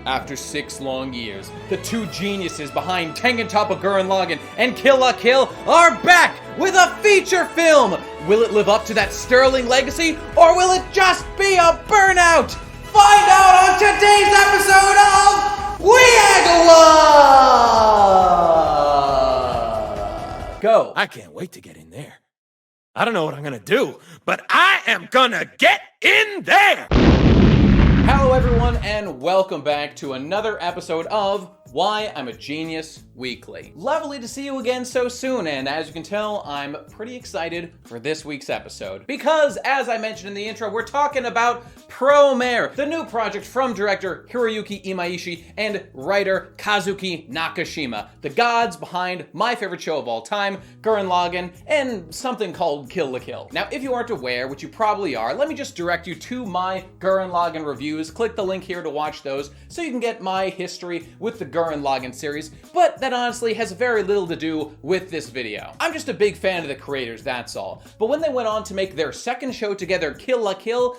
After 6 long years, the two geniuses behind Tengen Toppa Gurren Lagann and Kill la Kill are back with a feature film! Will it live up to that sterling legacy, or will it just be a burnout? Find out on today's episode of WIAGW! Go! I can't wait to get in there. I don't know what I'm gonna do, but I am gonna get in there! Hello everyone, and welcome back to another episode of Why I'm a Genius Weekly. Lovely to see you again so soon, and as you can tell, I'm pretty excited for this week's episode. Because, as I mentioned in the intro, we're talking about Promare, the new project from director Hiroyuki Imaishi and writer Kazuki Nakashima, the gods behind my favorite show of all time, Gurren Lagann, and something called Kill la Kill. Now, if you aren't aware, which you probably are, let me just direct you to my Gurren Lagann reviews. Click the link here to watch those so you can get my history with the Gurren Lagann series, but that honestly has very little to do with this video. I'm just a big fan of the creators, that's all. But when they went on to make their second show together, Kill la Kill,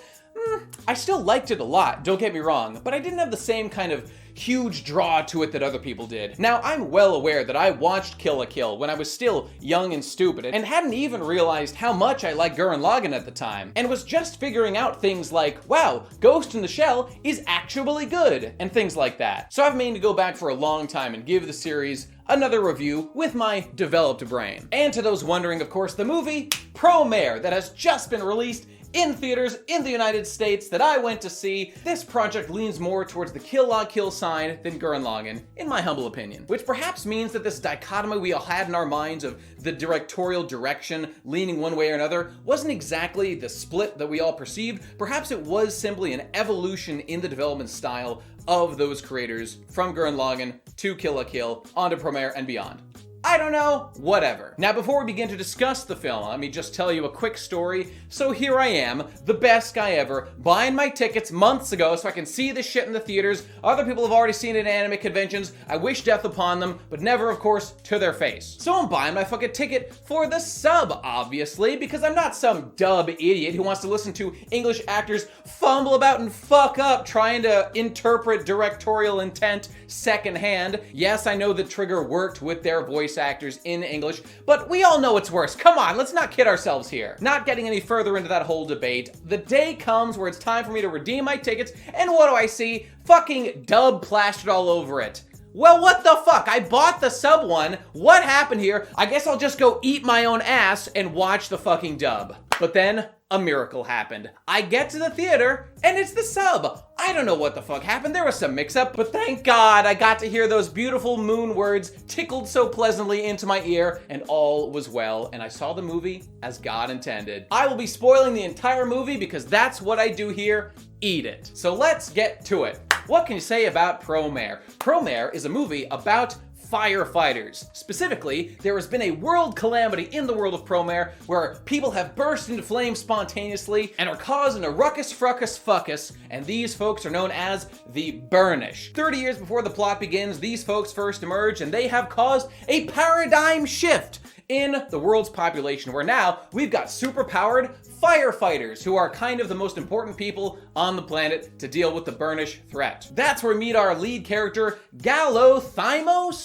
I still liked it a lot, don't get me wrong, but I didn't have the same kind of huge draw to it that other people did. Now, I'm well aware that I watched Kill la Kill when I was still young and stupid and hadn't even realized how much I liked Gurren Lagann at the time, and was just figuring out things like, wow, Ghost in the Shell is actually good, and things like that. So I've meant to go back for a long time and give the series another review with my developed brain. And to those wondering, of course, the movie Promare that has just been released in theaters in the United States that I went to see. This project leans more towards the Kill la Kill side than Gurren Lagann, in my humble opinion. Which perhaps means that this dichotomy we all had in our minds of the directorial direction leaning one way or another wasn't exactly the split that we all perceived. Perhaps it was simply an evolution in the development style of those creators from Gurren Lagann to Kill la Kill, onto Promare and beyond. I don't know, whatever. Now, before we begin to discuss the film, let me just tell you a quick story. So here I am, the best guy ever, buying my tickets months ago so I can see this shit in the theaters. Other people have already seen it at anime conventions. I wish death upon them, but never, of course, to their face. So I'm buying my fucking ticket for the sub, obviously, because I'm not some dub idiot who wants to listen to English actors fumble about and fuck up trying to interpret directorial intent secondhand. Yes, I know that Trigger worked with their voice actors in English, but we all know it's worse. Come on, let's not kid ourselves here. Not getting any further into that whole debate, the day comes where it's time for me to redeem my tickets, and what do I see? Fucking dub plastered all over it. Well, what the fuck? I bought the sub one. What happened here? I guess I'll just go eat my own ass and watch the fucking dub. But then a miracle happened. I get to the theater and it's the sub. I don't know what the fuck happened. There was some mix-up, but thank God I got to hear those beautiful moon words tickled so pleasantly into my ear, and all was well, and I saw the movie as God intended. I will be spoiling the entire movie because that's what I do here. Eat it. So let's get to it. What can you say about Promare? Promare is a movie about firefighters. Specifically, there has been a world calamity in the world of Promare where people have burst into flames spontaneously and are causing a ruckus, fracas, fuckus, and these folks are known as the Burnish. 30 years before the plot begins, these folks first emerge and they have caused a paradigm shift in the world's population, where now we've got superpowered firefighters who are kind of the most important people on the planet to deal with the Burnish threat. That's where we meet our lead character,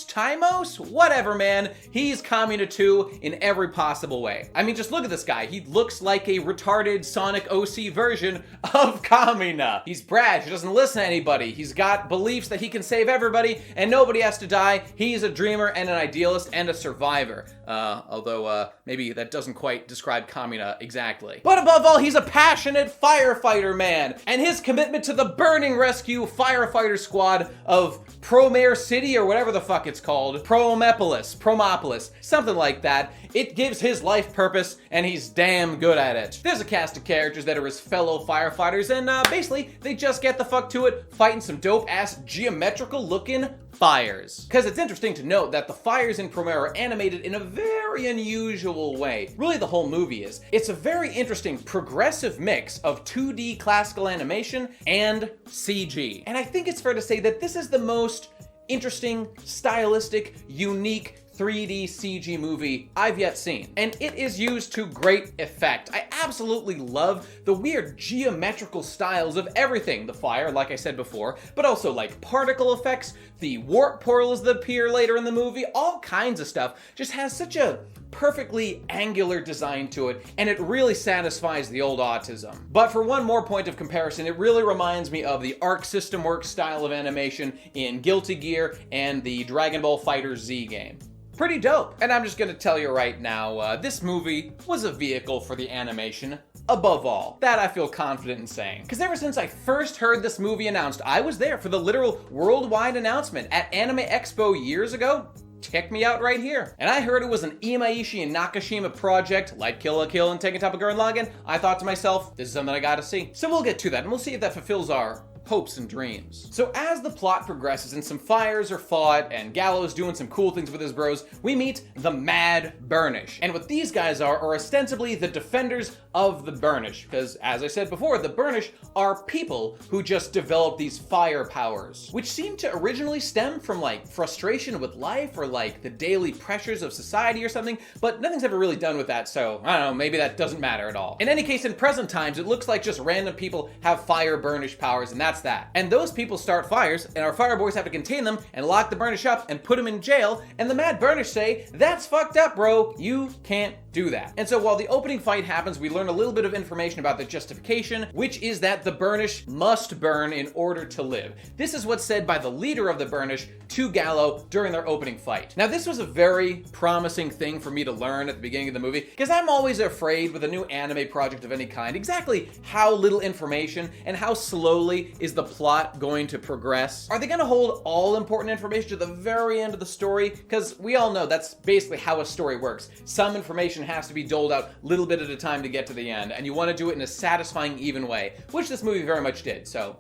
Timos, whatever, man. He's Kamina 2 in every possible way. I mean, just look at this guy. He looks like a retarded Sonic OC version of Kamina. He's brash, he doesn't listen to anybody. He's got beliefs that he can save everybody and nobody has to die. He's a dreamer and an idealist and a survivor. Although maybe that doesn't quite describe Kamina exactly. But above all, he's a passionate firefighter man, and his commitment to the burning rescue firefighter squad of Promare City, or whatever the fuck it's called, Promopolis, something like that, it gives his life purpose, and he's damn good at it. There's a cast of characters that are his fellow firefighters, and basically, they just get the fuck to it, fighting some dope-ass geometrical looking fires. Because it's interesting to note that the fires in Promare are animated in a very unusual way. Really, the whole movie is. It's a very interesting progressive mix of 2D classical animation and CG. And I think it's fair to say that this is the most interesting, stylistic, unique 3D CG movie I've yet seen, and it is used to great effect. I absolutely love the weird geometrical styles of everything. The fire, like I said before, but also like particle effects, the warp portals that appear later in the movie, all kinds of stuff. Just has such a perfectly angular design to it, and it really satisfies the old autism. But for one more point of comparison, it really reminds me of the Arc System Works style of animation in Guilty Gear and the Dragon Ball FighterZ game. Pretty dope. And I'm just gonna tell you right now, this movie was a vehicle for the animation above all. That I feel confident in saying. Because ever since I first heard this movie announced, I was there for the literal worldwide announcement at Anime Expo years ago. Check me out right here. And I heard it was an Imaishi and Nakashima project, like Kill la Kill and Tekken Toppa Gurren Lagann. I thought to myself, this is something I gotta see. So we'll get to that, and we'll see if that fulfills our hopes and dreams. So as the plot progresses and some fires are fought and Gallo's doing some cool things with his bros, we meet the Mad Burnish. And what these guys are ostensibly the defenders of the Burnish, because as I said before, the Burnish are people who just develop these fire powers, which seem to originally stem from like frustration with life or like the daily pressures of society or something, but nothing's ever really done with that, so I don't know, maybe that doesn't matter at all. In any case, in present times, it looks like just random people have fire Burnish powers, and that's that. And those people start fires, and our fire boys have to contain them and lock the Burnish up and put them in jail, and the Mad Burnish say, that's fucked up, bro, you can't do that. And so while the opening fight happens, we learn a little bit of information about the justification, which is that the Burnish must burn in order to live. This is what's said by the leader of the Burnish to Gallo during their opening fight. Now this was a very promising thing for me to learn at the beginning of the movie, because I'm always afraid with a new anime project of any kind, exactly how little information and how slowly is the plot going to progress. Are they going to hold all important information to the very end of the story? Because we all know that's basically how a story works. Some information has to be doled out a little bit at a time to get to the end, and you want to do it in a satisfying, even way, which this movie very much did, so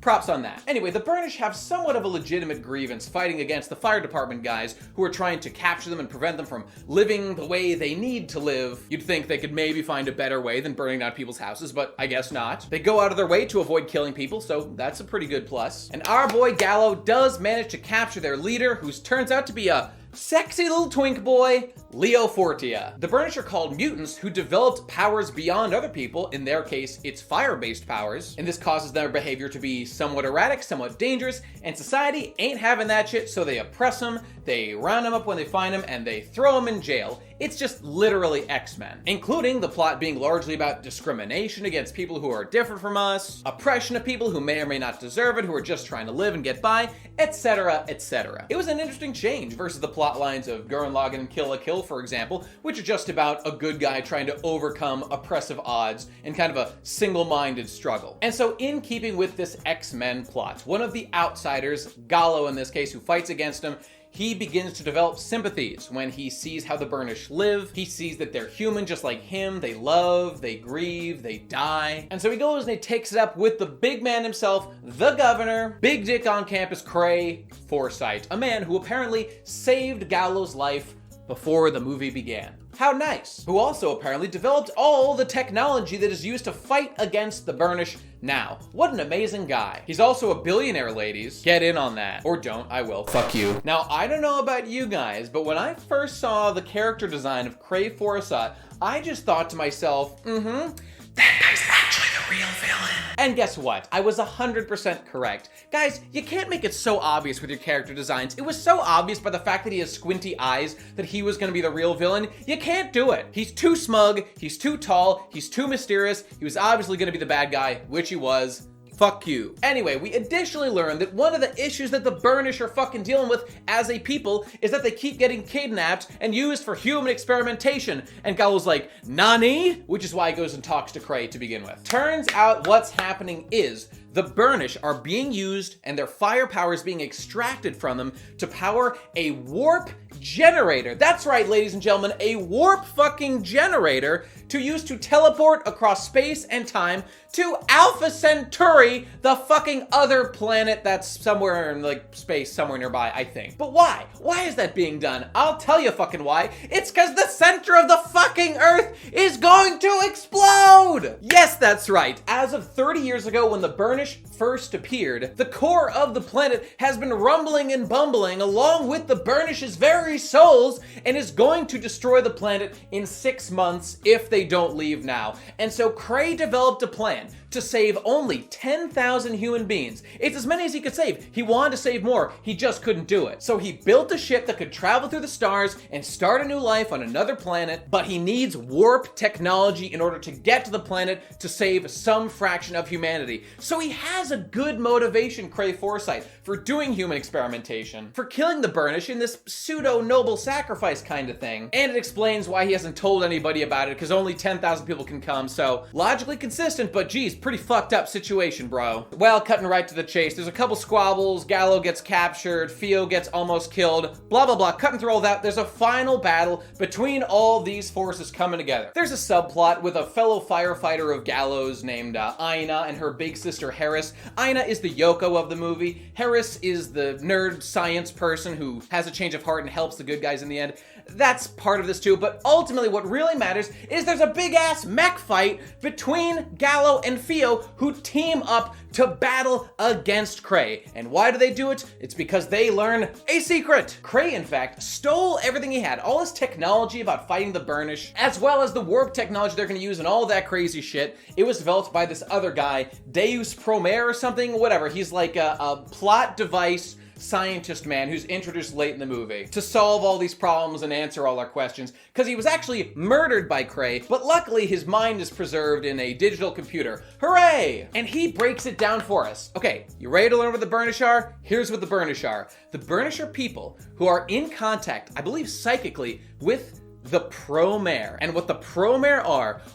props on that. Anyway, the Burnish have somewhat of a legitimate grievance fighting against the fire department guys who are trying to capture them and prevent them from living the way they need to live. You'd think they could maybe find a better way than burning down people's houses, but I guess not. They go out of their way to avoid killing people, so that's a pretty good plus. And our boy Gallo does manage to capture their leader, who turns out to be a sexy little twink boy, Leo Fortia. The Burnish are called mutants who developed powers beyond other people. In their case, it's fire-based powers, and this causes their behavior to be somewhat erratic, somewhat dangerous, and society ain't having that shit, so they oppress them, they round them up when they find them, and they throw them in jail. It's just literally X-Men, including the plot being largely about discrimination against people who are different from us, oppression of people who may or may not deserve it, who are just trying to live and get by, etc., etc. It was an interesting change versus the plot lines of Gurren Lagann and Kill la Kill, for example, which are just about a good guy trying to overcome oppressive odds in kind of a single-minded struggle. And so in keeping with this X-Men plot, one of the outsiders, Gallo in this case, who fights against him, he begins to develop sympathies when he sees how the Burnish live. He sees that they're human just like him. They love, they grieve, they die. And so he goes and he takes it up with the big man himself, the governor, big dick on campus, 𝙏𝙧𝙧𝙞𝙬, a man who apparently saved Gallo's life before the movie began. How nice. Who also apparently developed all the technology that is used to fight against the Burnish now. What an amazing guy. He's also a billionaire, ladies. Get in on that. Or don't, I will. Fuck you. Now, I don't know about you guys, but when I first saw the character design of 𝙏𝙧𝙧𝙀, I just thought to myself, that guy's actually the real villain. And guess what? I was 100% correct. Guys, you can't make it so obvious with your character designs. It was so obvious by the fact that he has squinty eyes that he was gonna be the real villain. You can't do it. He's too smug, he's too tall, he's too mysterious. He was obviously gonna be the bad guy, which he was. Fuck you. Anyway, we additionally learned that one of the issues that the Burnish are fucking dealing with as a people is that they keep getting kidnapped and used for human experimentation. And Gallo's like, Nani? Which is why he goes and talks to 𝙏 to begin with. Turns out what's happening is the Burnish are being used and their fire power is being extracted from them to power a warp generator. That's right, ladies and gentlemen, a warp fucking generator to use to teleport across space and time to Alpha Centauri, the fucking other planet that's somewhere in like space, somewhere nearby, I think. But why? Why is that being done? I'll tell you fucking why. It's because the center of the fucking Earth is going to explode! Yes, that's right. As of 30 years ago, when the Burnish burnish first appeared, the core of the planet has been rumbling and bumbling along with the burnish's very souls and is going to destroy the planet in 6 months if they don't leave now. And so 𝙏 developed a plan to save only 10,000 human beings. It's as many as he could save. He wanted to save more, he just couldn't do it. So he built a ship that could travel through the stars and start a new life on another planet, but he needs warp technology in order to get to the planet to save some fraction of humanity. So he has a good motivation, 𝙏 Forsythe, for doing human experimentation, for killing the burnish in this pseudo-noble sacrifice kind of thing. And it explains why he hasn't told anybody about it, because only 10,000 people can come, so logically consistent, but geez, pretty fucked up situation, bro. Well, cutting right to the chase, there's a couple squabbles, Gallo gets captured, Theo gets almost killed, blah blah blah. Cutting through all that, there's a final battle between all these forces coming together. There's a subplot with a fellow firefighter of Gallo's named 𝙏 and her big sister Harris. 𝙏 is the Yoko of the movie. Harris is the nerd science person who has a change of heart and helps the good guys in the end. That's part of this too, but ultimately what really matters is there's a big ass mech fight between Gallo and Theo who team up to battle against 𝙏. And why do they do it? It's because they learn a secret. 𝙏, in fact, stole everything he had, all his technology about fighting the burnish, as well as the warp technology they're gonna use and all that crazy shit. It was developed by this other guy, Promare or something, whatever. He's like a plot device scientist man who's introduced late in the movie to solve all these problems and answer all our questions, because he was actually murdered by 𝙏, but luckily his mind is preserved in a digital computer. Hooray! And he breaks it down for us. Okay, you ready to learn what the burnish are? Here's what the burnish are. The burnish are people who are in contact, I believe psychically, with the Promare. And what the Promare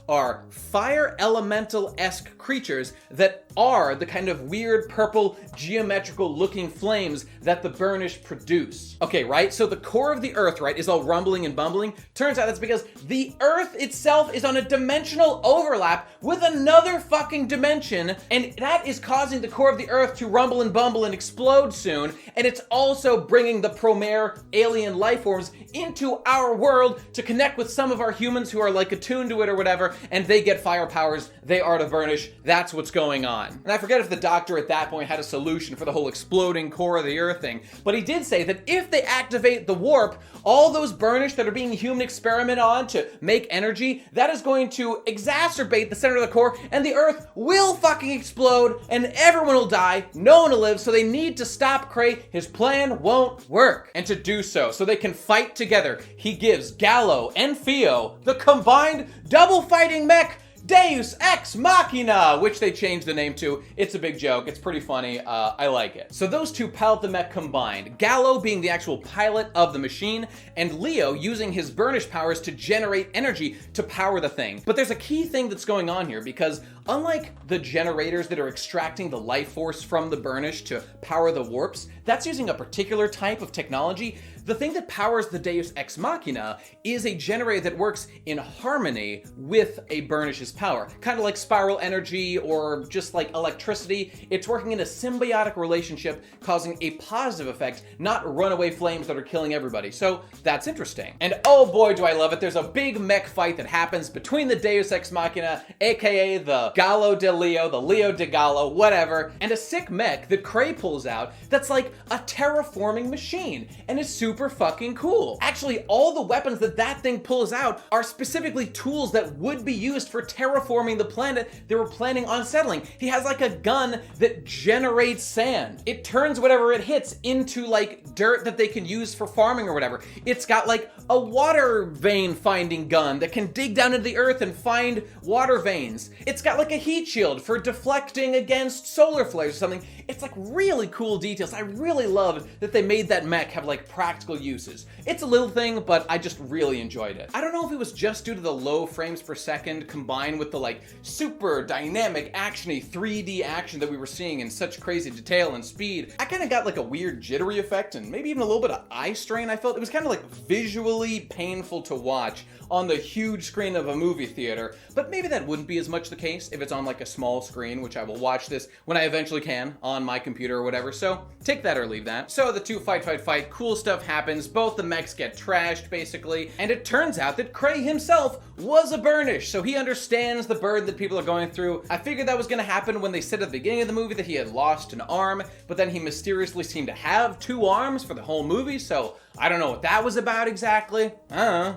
are fire elemental-esque creatures that are the kind of weird purple geometrical looking flames that the burnish produce. Okay, right? So the core of the Earth, right, is all rumbling and bumbling. Turns out that's because the Earth itself is on a dimensional overlap with another fucking dimension, and that is causing the core of the Earth to rumble and bumble and explode soon, and it's also bringing the Promare alien life forms into our world to connect with some of our humans who are like attuned to it or whatever, and they get fire powers. They are the burnish. That's what's going on. And I forget if the doctor at that point had a solution for the whole exploding core of the Earth thing, but he did say that if they activate the warp, all those burnish that are being human experimented on to make energy, that is going to exacerbate the center of the core, and the Earth will fucking explode, and everyone will die, no one will live, so they need to stop 𝙏. His plan won't work. And to do so they can fight together, he gives Gallo and Theo the combined double fighting mech 𝙏𝙧𝙀, which they changed the name to. It's a big joke. It's pretty funny. I like it. So those two pilot the mech combined, Gallo being the actual pilot of the machine, and Leo using his burnish powers to generate energy to power the thing. But there's a key thing that's going on here, because unlike the generators that are extracting the life force from the burnish to power the warps, that's using a particular type of technology. The thing that powers the 𝙏𝙧𝙀 is a generator that works in harmony with a burnish's power. Kind of like spiral energy or just like electricity. It's working in a symbiotic relationship, causing a positive effect, not runaway flames that are killing everybody. So that's interesting. And oh boy, do I love it. There's a big mech fight that happens between the 𝙏𝙧𝙀, aka the Gallo de Leo, the Leo de Gallo, whatever, and a sick mech that 𝙏 pulls out that's like a terraforming machine and is super fucking cool. Actually, all the weapons that thing pulls out are specifically tools that would be used for terraforming the planet they were planning on settling. He has like a gun that generates sand. It turns whatever it hits into like dirt that they can use for farming or whatever. It's got like a water vein finding gun that can dig down into the earth and find water veins. It's got like a heat shield for deflecting against solar flares or something. It's like really cool details. I really loved that they made that mech have like practical uses. It's a little thing, but I just really enjoyed it. I don't know if it was just due to the low frames per second combined with the like super dynamic actiony 3D action that we were seeing in such crazy detail and speed. I kind of got like a weird jittery effect and maybe even a little bit of eye strain. I felt it was kind of like visually painful to watch on the huge screen of a movie theater, but maybe that wouldn't be as much the case if it's on like a small screen, which I will watch this when I eventually can on my computer or whatever, so take that or leave that. So the two fight, cool stuff happens. Both the mechs get trashed, basically, and it turns out that Cray himself was a burnish, so he understands the burden that people are going through. I figured that was gonna happen when they said at the beginning of the movie that he had lost an arm, but then he mysteriously seemed to have 2 arms for the whole movie, so I don't know what that was about exactly.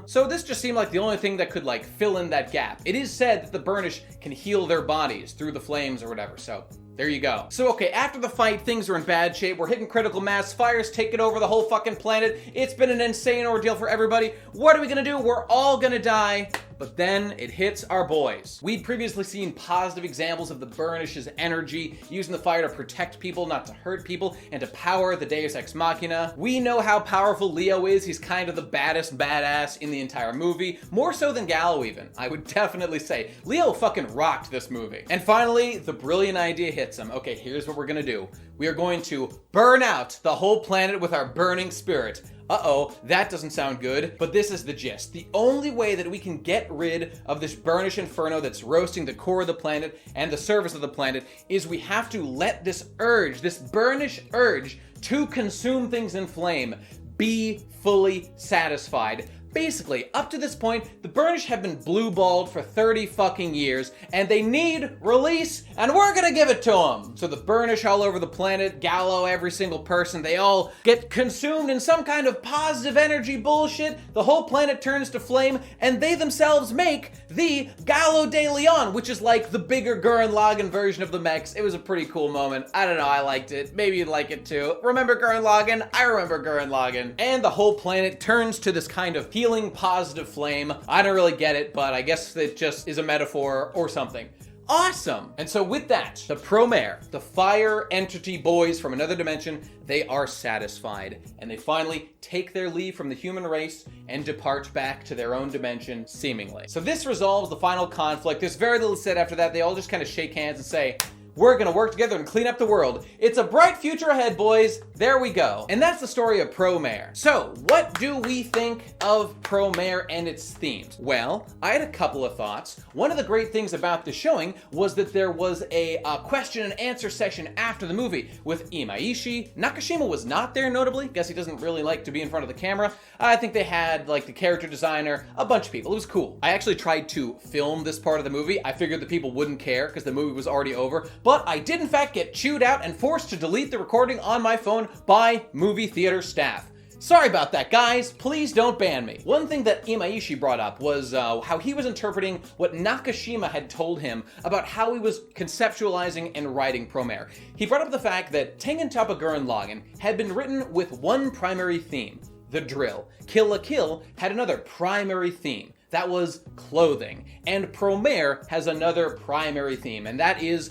So this just seemed like the only thing that could like fill in that gap. It is said that the burnish can heal their bodies through the flames or whatever, so there you go. So okay, after the fight, things are in bad shape. We're hitting critical mass. Fire's taking over the whole fucking planet. It's been an insane ordeal for everybody. What are we gonna do? We're all gonna die. But then it hits our boys. We'd previously seen positive examples of the Burnish's energy, using the fire to protect people, not to hurt people, and to power the Deus Ex Machina. We know how powerful Leo is. He's kind of the baddest badass in the entire movie. More so than Gallo even, I would definitely say. Leo fucking rocked this movie. And finally, the brilliant idea hits him. Okay, here's what we're gonna do. We are going to burn out the whole planet with our burning spirit. Uh-oh, that doesn't sound good, but this is the gist. The only way that we can get rid of this burnish inferno that's roasting the core of the planet and the surface of the planet is we have to let this urge, this burnish urge to consume things in flame, be fully satisfied. Basically, up to this point, the Burnish have been blue-balled for 30 fucking years, and they need release, and we're gonna give it to them. So the Burnish all over the planet, Gallo, every single person, they all get consumed in some kind of positive energy bullshit. The whole planet turns to flame, and they themselves make the Gallo de Leon, which is like the bigger Gurren Lagann version of the mechs. It was a pretty cool moment. I don't know, I liked it. Maybe you'd like it too. Remember Gurren Lagann? I remember Gurren Lagann. And the whole planet turns to this kind of healing positive flame. I don't really get it, but I guess it just is a metaphor or something. Awesome! And so with that, the Promare, the fire entity boys from another dimension, they are satisfied. And they finally take their leave from the human race and depart back to their own dimension, seemingly. So this resolves the final conflict. There's very little said after that. They all just kind of shake hands and say, we're gonna work together and clean up the world. It's a bright future ahead, boys. There we go. And that's the story of Promare. So, what do we think of Promare and its themes? Well, I had a couple of thoughts. One of the great things about the showing was that there was a question and answer session after the movie with Imaishi. Nakashima was not there, notably. Guess he doesn't really like to be in front of the camera. I think they had, like, the character designer, a bunch of people. It was cool. I actually tried to film this part of the movie. I figured the people wouldn't care because the movie was already over. But I did in fact get chewed out and forced to delete the recording on my phone by movie theater staff. Sorry about that, guys. Please don't ban me. One thing that Imaishi brought up was how he was interpreting what Nakashima had told him about how he was conceptualizing and writing Promare. He brought up the fact that Tengen Toppa Gurren Lagann had been written with one primary theme, the drill. Kill la Kill had another primary theme. That was clothing. And Promare has another primary theme, and that is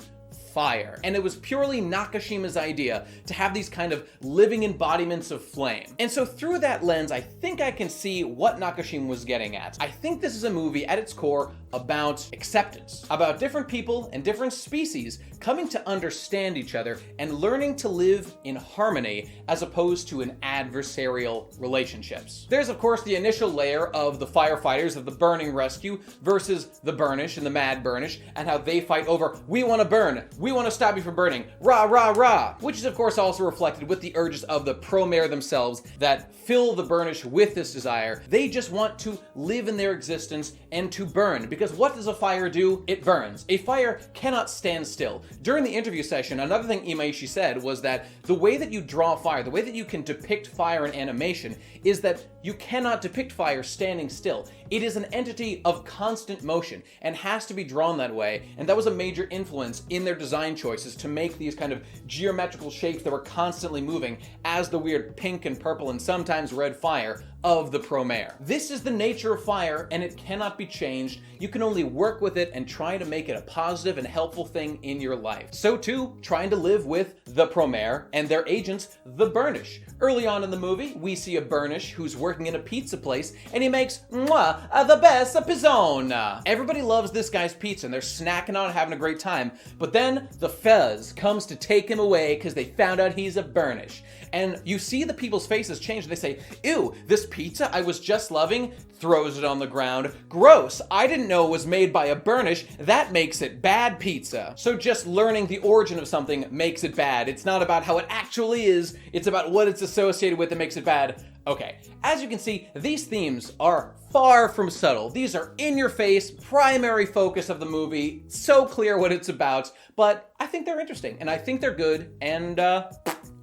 fire. And it was purely Nakashima's idea to have these kind of living embodiments of flame. And so through that lens, I think I can see what Nakashima was getting at. I think this is a movie at its core about acceptance, about different people and different species coming to understand each other and learning to live in harmony as opposed to in adversarial relationships. There's of course the initial layer of the firefighters of the burning rescue versus the Burnish and the Mad Burnish, and how they fight over, we want to burn, we want to stop you from burning, rah, rah, rah, which is of course also reflected with the urges of the Promare themselves that fill the Burnish with this desire. They just want to live in their existence and to burn, because what does a fire do? It burns. A fire cannot stand still. During the interview session, another thing Imaishi said was that the way that you draw fire, the way that you can depict fire in animation, is that you cannot depict fire standing still. It is an entity of constant motion and has to be drawn that way, and that was a major influence in their design choices to make these kind of geometrical shapes that were constantly moving as the weird pink and purple and sometimes red fire of the Promare. This is the nature of fire, and it cannot be changed. You can only work with it and try to make it a positive and helpful thing in your life. So too, trying to live with the Promare and their agents, the Burnish. Early on in the movie, we see a Burnish who's working in a pizza place, and he makes, the best pizzone. Everybody loves this guy's pizza, and they're snacking on it, having a great time. But then the Fez comes to take him away because they found out he's a Burnish. And you see the people's faces change. They say, ew, this pizza I was just loving, throws it on the ground. Gross, I didn't know it was made by a Burnish. That makes it bad pizza. So just learning the origin of something makes it bad. It's not about how it actually is, it's about what it's associated with that makes it bad. Okay, as you can see, these themes are far from subtle. These are in your face, primary focus of the movie, so clear what it's about, but I think they're interesting, and I think they're good, and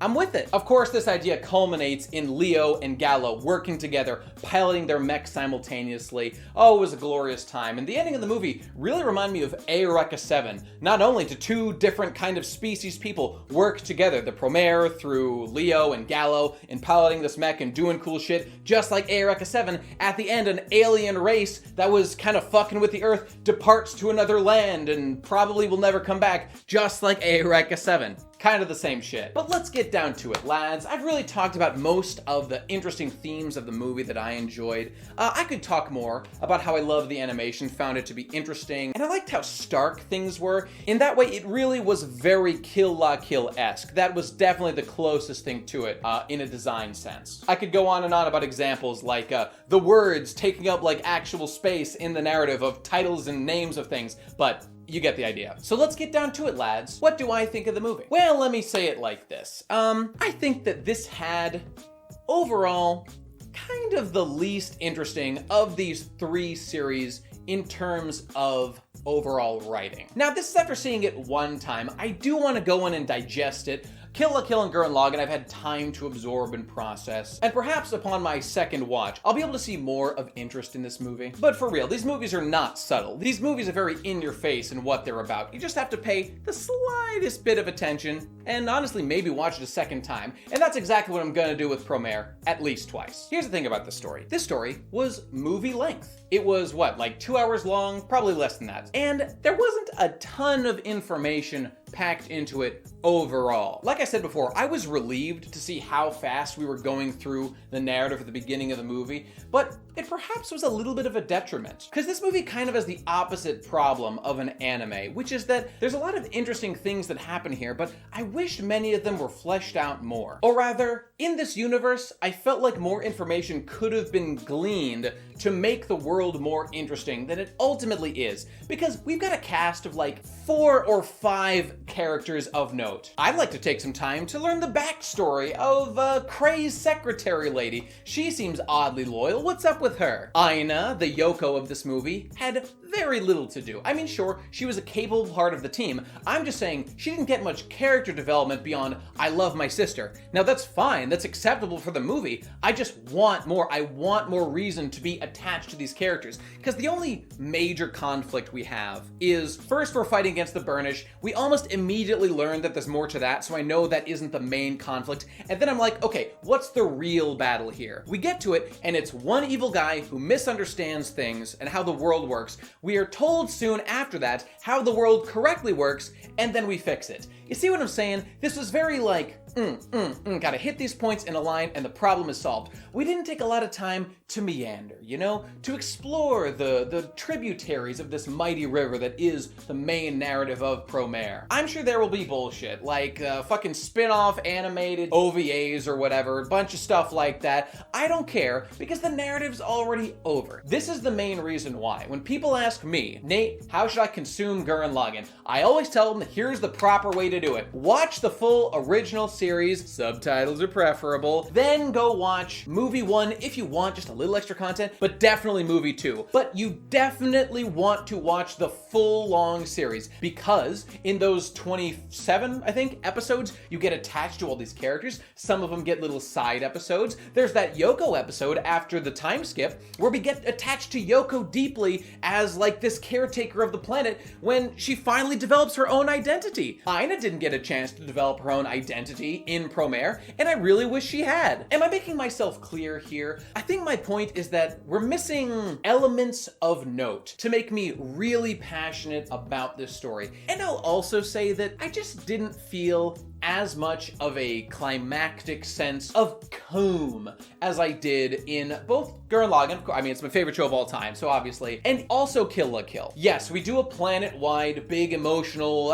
I'm with it. Of course, this idea culminates in Leo and Gallo working together, piloting their mech simultaneously. Oh, it was a glorious time. And the ending of the movie really reminded me of Eureka 7. Not only do two different kind of species people work together, the Promare through Leo and Gallo in piloting this mech and doing cool shit, just like Eureka 7, at the end an alien race that was kind of fucking with the Earth departs to another land and probably will never come back, just like Eureka 7. Kind of the same shit. But let's get down to it, lads. I've really talked about most of the interesting themes of the movie that I enjoyed. I could talk more about how I love the animation, found it to be interesting, and I liked how stark things were. In that way, it really was very Kill La Kill-esque. That was definitely the closest thing to it in a design sense. I could go on and on about examples like the words taking up like actual space in the narrative of titles and names of things, but you get the idea. So let's get down to it, lads. What do I think of the movie? Well, let me say it like this. I think that this had, overall, kind of the least interesting of these three series in terms of overall writing. Now, this is after seeing it one time. I do want to go in and digest it. Kill la Kill and Gurren Lagann I've had time to absorb and process, and perhaps upon my second watch, I'll be able to see more of interest in this movie. But for real, these movies are not subtle. These movies are very in your face in what they're about. You just have to pay the slightest bit of attention, and honestly maybe watch it a second time, and that's exactly what I'm gonna do with Promare, at least twice. Here's the thing about this story. This story was movie length. It was, what, like 2 hours long? Probably less than that. And there wasn't a ton of information packed into it overall. Like I said before, I was relieved to see how fast we were going through the narrative at the beginning of the movie, but it perhaps was a little bit of a detriment. Because this movie kind of has the opposite problem of an anime, which is that there's a lot of interesting things that happen here, but I wish many of them were fleshed out more. Or rather, in this universe, I felt like more information could have been gleaned to make the world more interesting than it ultimately is, because we've got a cast of like 4 or 5 characters of note. I'd like to take some time to learn the backstory of Craze secretary lady. She seems oddly loyal. What's up with her? Aina, the Yoko of this movie, had very little to do. I mean, sure, she was a capable part of the team. I'm just saying she didn't get much character development beyond I love my sister. Now that's fine, that's acceptable for the movie. I just want more. I want more reason to be attached to these characters, because the only major conflict we have is first we're fighting against the Burnish. We almost immediately learn that there's more to that, so I know that isn't the main conflict, and then I'm like, okay, what's the real battle here? We get to it, and it's one evil guy who misunderstands things and how the world works. We are told soon after that how the world correctly works, and then we fix it. You see what I'm saying? This was very like, gotta hit these points in a line and the problem is solved. We didn't take a lot of time to meander, you know? To explore the tributaries of this mighty river that is the main narrative of Promare. I'm sure there will be bullshit, like fucking spin-off animated OVAs or whatever, a bunch of stuff like that. I don't care, because the narrative's already over. This is the main reason why. When people ask me, Nate, how should I consume Gurren Lagann? I always tell them, here's the proper way to do it. Watch the full original series, subtitles are preferable, then go watch movie 1 if you want just a little extra content, but definitely movie 2. But you definitely want to watch the full long series, because in those 27, I think, episodes, you get attached to all these characters. Some of them get little side episodes. There's that Yoko episode after the time skip where we get attached to Yoko deeply as like this caretaker of the planet when she finally develops her own identity. Aina didn't get a chance to develop her own identity in Promare, and I really wish she had. Am I making myself clear here? I think my point is that we're missing elements of note to make me really passionate about this story. And I'll also say that I just didn't feel as much of a climactic sense of Coom as I did in both Gurren Lagann, I mean, it's my favorite show of all time, so obviously, and also Kill la Kill. Yes, we do a planet-wide, big, emotional,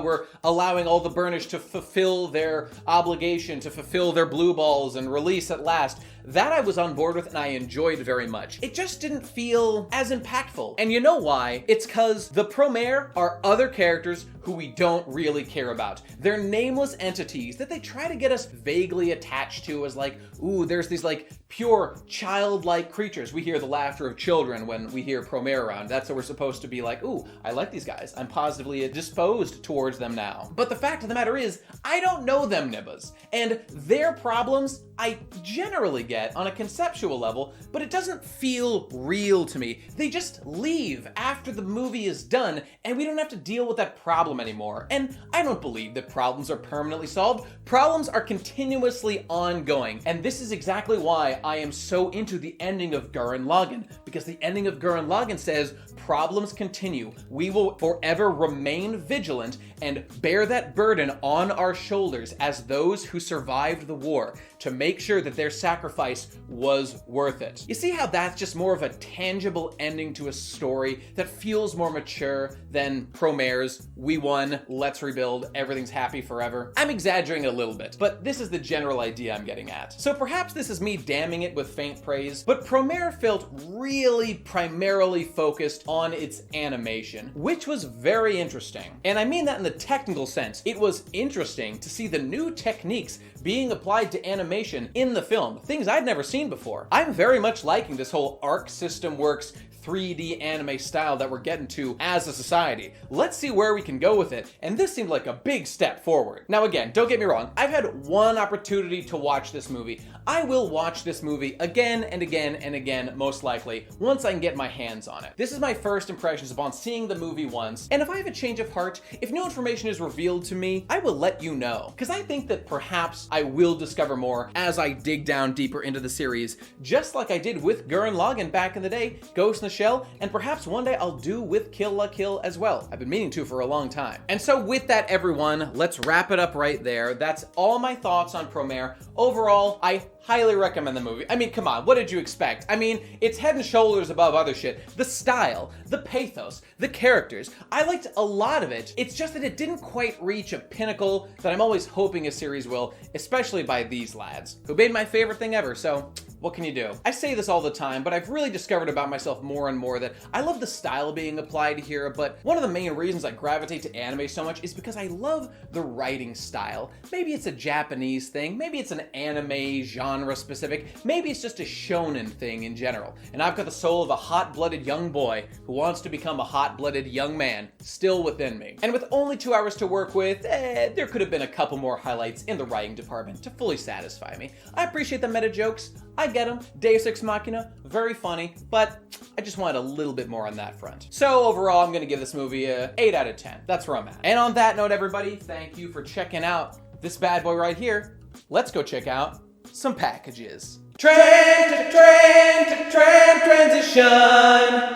we're allowing all the Burnish to fulfill their obligation, to fulfill their blue balls and release at last. that I was on board with and I enjoyed very much. It just didn't feel as impactful. And you know why? It's cause the Promare are other characters who we don't really care about. They're nameless entities that they try to get us vaguely attached to as like, ooh, there's these like pure childlike creatures. We hear the laughter of children when we hear Promare around. That's what we're supposed to be like, ooh, I like these guys. I'm positively disposed towards them now. But the fact of the matter is, I don't know them nibbas. And their problems I generally get on a conceptual level, but it doesn't feel real to me. They just leave after the movie is done and we don't have to deal with that problem anymore. And I don't believe that problems are permanently solved. Problems are continuously ongoing. And this is exactly why I am so into the ending of Gurren Lagann, because the ending of Gurren Lagann says, problems continue. We will forever remain vigilant and bear that burden on our shoulders as those who survived the war to make sure that their sacrifice was worth it. You see how that's just more of a tangible ending to a story that feels more mature than Promare's we won, let's rebuild, everything's happy forever? I'm exaggerating a little bit, but this is the general idea I'm getting at. So perhaps this is me damning it with faint praise, but Promare felt really primarily focused on its animation, which was very interesting. And I mean that in the technical sense. It was interesting to see the new techniques being applied to animation in the film, things I'd never seen before. I'm very much liking this whole Arc System Works 3D anime style that we're getting to as a society. Let's see where we can go with it, and this seemed like a big step forward. Now again, don't get me wrong, I've had one opportunity to watch this movie. I will watch this movie again and again and again, most likely, once I can get my hands on it. This is my first impressions upon seeing the movie once, and if I have a change of heart, if new information is revealed to me, I will let you know, because I think that perhaps I will discover more as I dig down deeper into the series, just like I did with Gurren Lagann back in the day, Ghost in the Shell, and perhaps one day I'll do with Kill la Kill as well. I've been meaning to for a long time. And so with that, everyone, let's wrap it up right there. That's all my thoughts on Promare. Overall, I highly recommend the movie. I mean, come on, what did you expect? I mean, it's head and shoulders above other shit. The style, the pathos, the characters. I liked a lot of it. It's just that it didn't quite reach a pinnacle that I'm always hoping a series will, especially by these lads, who made my favorite thing ever, so what can you do? I say this all the time, but I've really discovered about myself more and more that I love the style being applied here, but one of the main reasons I gravitate to anime so much is because I love the writing style. Maybe it's a Japanese thing, maybe it's an anime genre specific, maybe it's just a shonen thing in general, and I've got the soul of a hot-blooded young boy who wants to become a hot-blooded young man still within me. And with only 2 hours to work with, there could have been a couple more highlights in the writing department to fully satisfy me. I appreciate the meta jokes, I get them, Deus Ex Machina, very funny, but I just wanted a little bit more on that front. So overall, I'm gonna give this movie a 8 out of 10. That's where I'm at. And on that note, everybody, thank you for checking out this bad boy right here. Let's go check out some packages. Transition.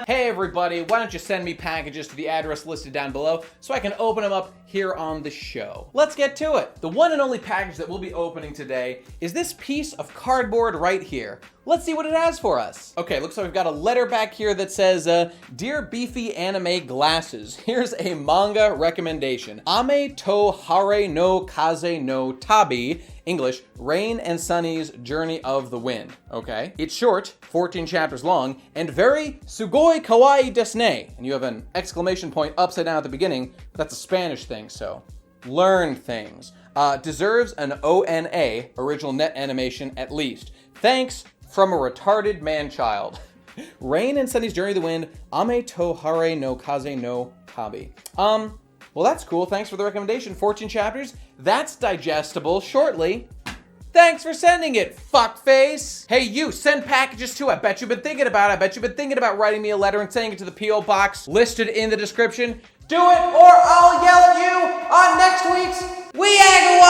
Hey everybody, why don't you send me packages to the address listed down below so I can open them up here on the show. Let's get to it. The one and only package that we'll be opening today is this piece of cardboard right here. Let's see what it has for us. Okay, looks like we've got a letter back here that says, Dear Beefy Anime Glasses, here's a manga recommendation. Ame to Hare no Kaze no Tabi, English, Rain and Sunny's Journey of the Wind. Okay. It's short, 14 chapters long, and very sugoi kawaii desu ne. And you have an exclamation point upside down at the beginning. That's a Spanish thing, so learn things. Deserves an ONA, original net animation, at least. Thanks from a retarded man-child. Rain and Sunny's Journey of the Wind, Ame to Hare no Kaze no Tabi. Well, that's cool. Thanks for the recommendation. 14 chapters. That's digestible shortly. Thanks for sending it, fuckface. Hey, you, send packages too. I bet you've been thinking about it. I bet you've been thinking about writing me a letter and sending it to the P.O. box listed in the description. Do it, or I'll yell at you on next week's WIAGW!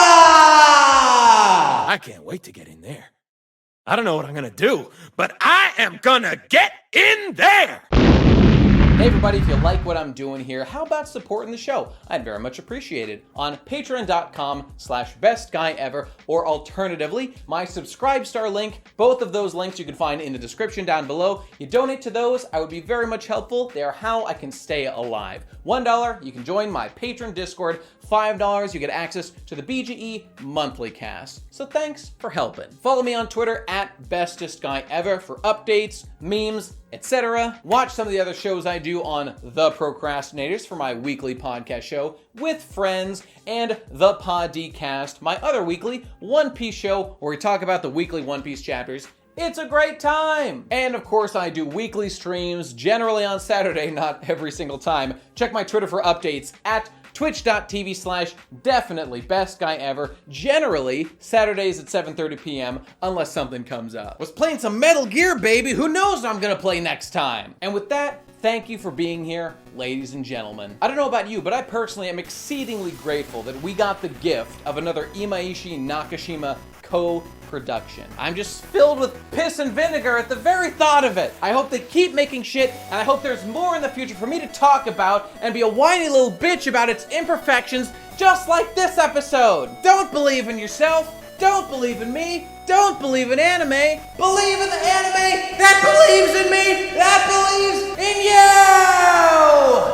I can't wait to get in there. I don't know what I'm gonna do, but I am gonna get in there! Hey everybody, if you like what I'm doing here, how about supporting the show? I'd very much appreciate it on patreon.com/bestguyever, or alternatively, my Subscribe-Star link. Both of those links you can find in the description down below. You donate to those, I would be very much helpful. They are how I can stay alive. $1, you can join my Patreon Discord. $5, you get access to the BGE monthly cast. So thanks for helping. Follow me on Twitter @BestestGuyEver for updates, memes, etc. Watch some of the other shows I do on The Procrastinators for my weekly podcast show with friends, and The Podcast, my other weekly One Piece show where we talk about the weekly One Piece chapters. It's a great time! And of course, I do weekly streams, generally on Saturday, not every single time. Check my Twitter for updates at twitch.tv/definitely bestguyever, generally Saturdays at 7:30 p.m. unless something comes up. Was playing some Metal Gear, baby. Who knows what I'm gonna play next time? And with that, thank you for being here, ladies and gentlemen. I don't know about you, but I personally am exceedingly grateful that we got the gift of another Imaishi Nakashima co-production. I'm just filled with piss and vinegar at the very thought of it. I hope they keep making shit, and I hope there's more in the future for me to talk about and be a whiny little bitch about its imperfections, just like this episode. Don't believe in yourself. Don't believe in me. Don't believe in anime. Believe in the anime that believes in me, that believes in you!